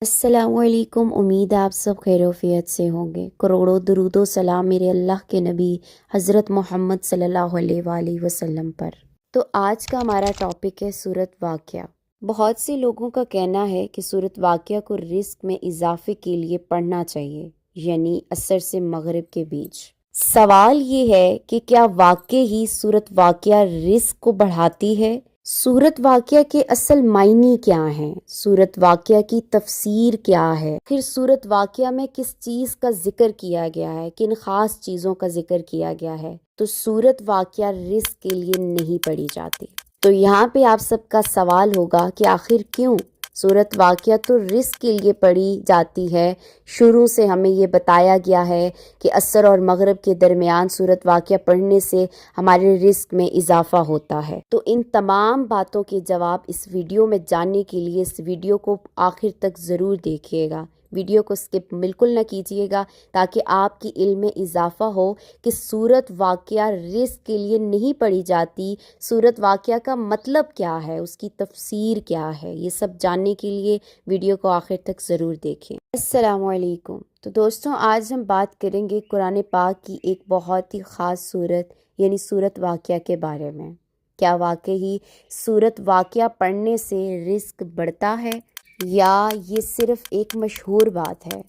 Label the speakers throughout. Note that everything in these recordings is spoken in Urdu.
Speaker 1: السلام علیکم، امید ہے آپ سب خیروفیت سے ہوں گے۔ کروڑوں درود و سلام میرے اللہ کے نبی حضرت محمد صلی اللہ علیہ وآلہ وسلم پر۔ تو آج کا ہمارا ٹاپک ہے سورت واقعہ۔ بہت سے لوگوں کا کہنا ہے کہ سورت واقعہ کو رزق میں اضافے کے لیے پڑھنا چاہیے، یعنی عصر سے مغرب کے بیچ۔ سوال یہ ہے کہ کیا واقع ہی سورت واقعہ رزق کو بڑھاتی ہے؟ سورت واقعہ کے اصل معنی کیا ہیں؟ سورت واقعہ کی تفسیر کیا ہے؟ پھر سورت واقعہ میں کس چیز کا ذکر کیا گیا ہے، کن خاص چیزوں کا ذکر کیا گیا ہے؟ تو سورت واقعہ رزق کے لیے نہیں پڑھی جاتی۔ تو یہاں پہ آپ سب کا سوال ہوگا کہ آخر کیوں؟ سورت واقعہ تو رزق کے لیے پڑھی جاتی ہے۔ شروع سے ہمیں یہ بتایا گیا ہے کہ عصر اور مغرب کے درمیان سورت واقعہ پڑھنے سے ہمارے رزق میں اضافہ ہوتا ہے۔ تو ان تمام باتوں کے جواب اس ویڈیو میں جاننے کے لیے اس ویڈیو کو آخر تک ضرور دیکھیے گا۔ ویڈیو کو سکپ بالکل نہ کیجیے گا تاکہ آپ کی علم میں اضافہ ہو کہ سورت واقعہ رزق کے لیے نہیں پڑھی جاتی، سورت واقعہ کا مطلب کیا ہے، اس کی تفسیر کیا ہے۔ یہ سب جاننے کے لیے ویڈیو کو آخر تک ضرور دیکھیں۔ السلام علیکم۔ تو دوستوں، آج ہم بات کریں گے قرآن پاک کی ایک بہت ہی خاص سورت یعنی سورت واقعہ کے بارے میں۔ کیا واقعی سورت واقعہ پڑھنے سے رزق بڑھتا ہے یا یہ صرف ایک مشہور بات ہے؟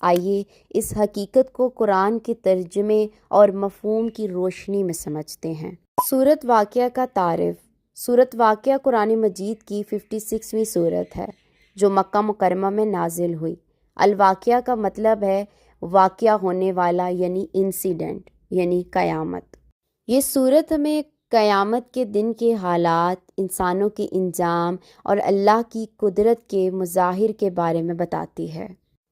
Speaker 1: آئیے اس حقیقت کو قرآن کے ترجمے اور مفہوم کی روشنی میں سمجھتے ہیں۔ سورت واقعہ کا تعارف۔ سورت واقعہ قرآن مجید کی 56ویں سورت ہے جو مکہ مکرمہ میں نازل ہوئی۔ الواقعہ کا مطلب ہے واقعہ ہونے والا، یعنی انسیڈنٹ، یعنی قیامت۔ یہ سورت ہمیں قیامت کے دن کے حالات، انسانوں کے انجام اور اللہ کی قدرت کے مظاہر کے بارے میں بتاتی ہے۔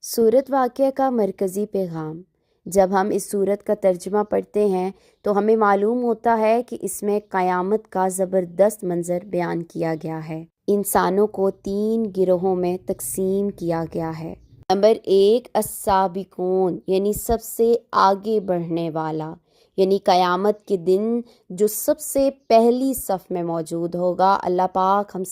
Speaker 1: سورت واقعہ کا مرکزی پیغام۔ جب ہم اس سورت کا ترجمہ پڑھتے ہیں تو ہمیں معلوم ہوتا ہے کہ اس میں قیامت کا زبردست منظر بیان کیا گیا ہے۔ انسانوں کو 3 گروہوں میں تقسیم کیا گیا ہے۔ نمبر 1، السابقون، یعنی سب سے آگے بڑھنے والا، یعنی قیامت کے دن جو سب سے پہلی صف میں موجود ہوگا۔ اللہ پاک ہم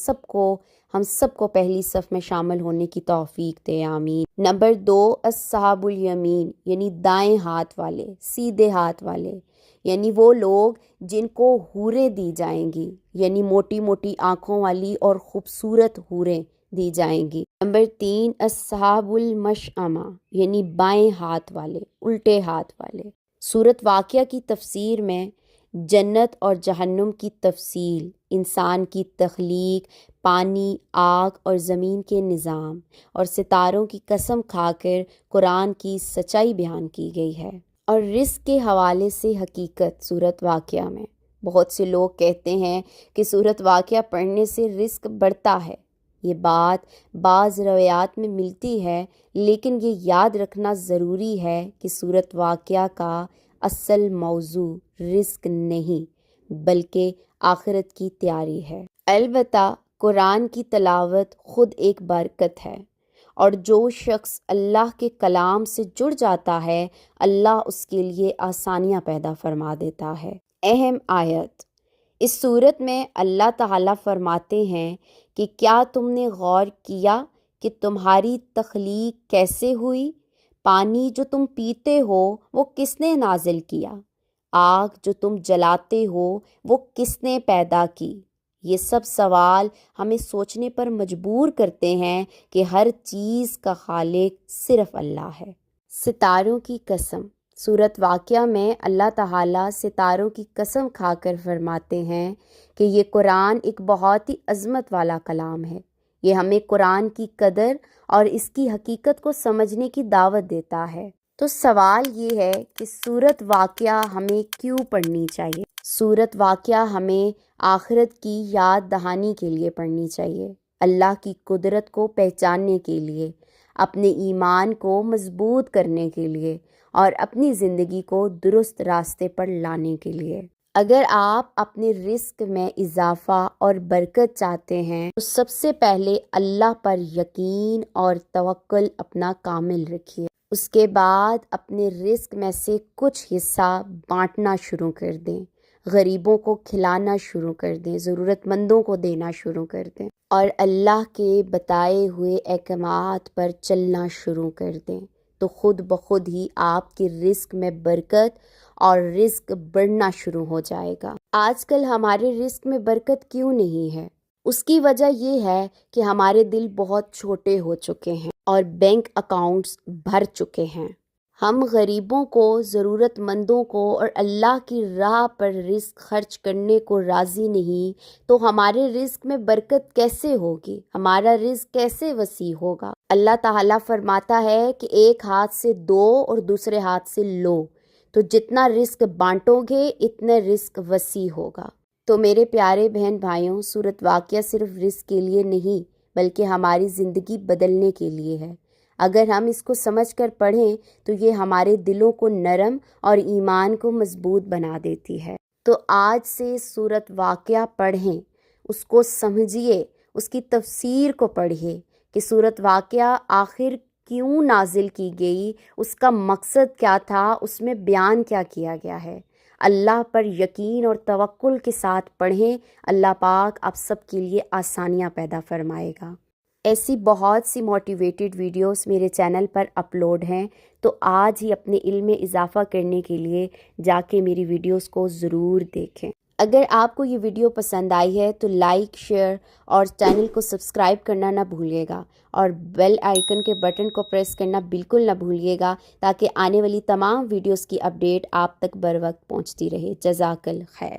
Speaker 1: سب کو پہلی صف میں شامل ہونے کی توفیق دے، آمین۔ نمبر 2، اصحاب الیمین، یعنی دائیں ہاتھ والے، سیدھے ہاتھ والے، یعنی وہ لوگ جن کو حوریں دی جائیں گی، یعنی موٹی موٹی آنکھوں والی اور خوبصورت حوریں دی جائیں گی۔ نمبر 3، اصحاب المشأمہ، یعنی بائیں ہاتھ والے، الٹے ہاتھ والے۔ سورت واقعہ کی تفسیر میں جنت اور جہنم کی تفصیل، انسان کی تخلیق، پانی، آگ اور زمین کے نظام اور ستاروں کی قسم کھا کر قرآن کی سچائی بیان کی گئی ہے۔ اور رزق کے حوالے سے حقیقت سورت واقعہ میں۔ بہت سے لوگ کہتے ہیں کہ سورت واقعہ پڑھنے سے رزق بڑھتا ہے۔ یہ بات بعض روایات میں ملتی ہے، لیکن یہ یاد رکھنا ضروری ہے کہ سورت واقعہ کا اصل موضوع رزق نہیں بلکہ آخرت کی تیاری ہے۔ البتہ قرآن کی تلاوت خود ایک برکت ہے، اور جو شخص اللہ کے کلام سے جڑ جاتا ہے اللہ اس کے لیے آسانیاں پیدا فرما دیتا ہے۔ اہم آیت۔ اس صورت میں اللہ تعالیٰ فرماتے ہیں کہ کیا تم نے غور کیا کہ تمہاری تخلیق کیسے ہوئی؟ پانی جو تم پیتے ہو وہ کس نے نازل کیا؟ آگ جو تم جلاتے ہو وہ کس نے پیدا کی؟ یہ سب سوال ہمیں سوچنے پر مجبور کرتے ہیں کہ ہر چیز کا خالق صرف اللہ ہے۔ ستاروں کی قسم۔ سورت واقعہ میں اللہ تعالیٰ ستاروں کی قسم کھا کر فرماتے ہیں کہ یہ قرآن ایک بہت ہی عظمت والا کلام ہے۔ یہ ہمیں قرآن کی قدر اور اس کی حقیقت کو سمجھنے کی دعوت دیتا ہے۔ تو سوال یہ ہے کہ سورت واقعہ ہمیں کیوں پڑھنی چاہیے؟ سورت واقعہ ہمیں آخرت کی یاد دہانی کے لیے پڑھنی چاہیے، اللہ کی قدرت کو پہچاننے کے لیے، اپنے ایمان کو مضبوط کرنے کے لیے اور اپنی زندگی کو درست راستے پر لانے کے لیے۔ اگر آپ اپنے رزق میں اضافہ اور برکت چاہتے ہیں تو سب سے پہلے اللہ پر یقین اور توکل اپنا کامل رکھیے۔ اس کے بعد اپنے رزق میں سے کچھ حصہ بانٹنا شروع کر دیں۔ غریبوں کو کھلانا شروع کر دیں، ضرورت مندوں کو دینا شروع کر دیں، اور اللہ کے بتائے ہوئے احکامات پر چلنا شروع کر دیں، تو خود بخود ہی آپ کے رزق میں برکت اور رزق بڑھنا شروع ہو جائے گا۔ آج کل ہمارے رزق میں برکت کیوں نہیں ہے؟ اس کی وجہ یہ ہے کہ ہمارے دل بہت چھوٹے ہو چکے ہیں اور بینک اکاؤنٹس بھر چکے ہیں۔ ہم غریبوں کو، ضرورت مندوں کو اور اللہ کی راہ پر رزق خرچ کرنے کو راضی نہیں، تو ہمارے رزق میں برکت کیسے ہوگی؟ ہمارا رزق کیسے وسیع ہوگا؟ اللہ تعالیٰ فرماتا ہے کہ ایک ہاتھ سے دو اور دوسرے ہاتھ سے لو، تو جتنا رزق بانٹو گے اتنا رزق وسیع ہوگا۔ تو میرے پیارے بہن بھائیوں، سورۃ واقعہ صرف رزق کے لیے نہیں بلکہ ہماری زندگی بدلنے کے لیے ہے۔ اگر ہم اس کو سمجھ کر پڑھیں تو یہ ہمارے دلوں کو نرم اور ایمان کو مضبوط بنا دیتی ہے۔ تو آج سے سورۃ واقعہ پڑھیں، اس کو سمجھیے، اس کی تفسیر کو پڑھیے کہ سورۃ واقعہ آخر کیوں نازل کی گئی، اس کا مقصد کیا تھا، اس میں بیان کیا کیا گیا ہے۔ اللہ پر یقین اور توکل کے ساتھ پڑھیں، اللہ پاک آپ سب کے لیے آسانیاں پیدا فرمائے گا۔ ایسی بہت سی موٹیویٹڈ ویڈیوز میرے چینل پر اپلوڈ ہیں، تو آج ہی اپنے علم میں اضافہ کرنے کے لیے جا کے میری ویڈیوز کو ضرور دیکھیں۔ اگر آپ کو یہ ویڈیو پسند آئی ہے تو لائک، شیئر اور چینل کو سبسکرائب کرنا نہ بھولیے گا، اور بیل آئیکن کے بٹن کو پریس کرنا بالکل نہ بھولیے گا، تاکہ آنے والی تمام ویڈیوز کی اپڈیٹ آپ تک بر وقت پہنچتی رہے۔ جزاک اللہ خیر۔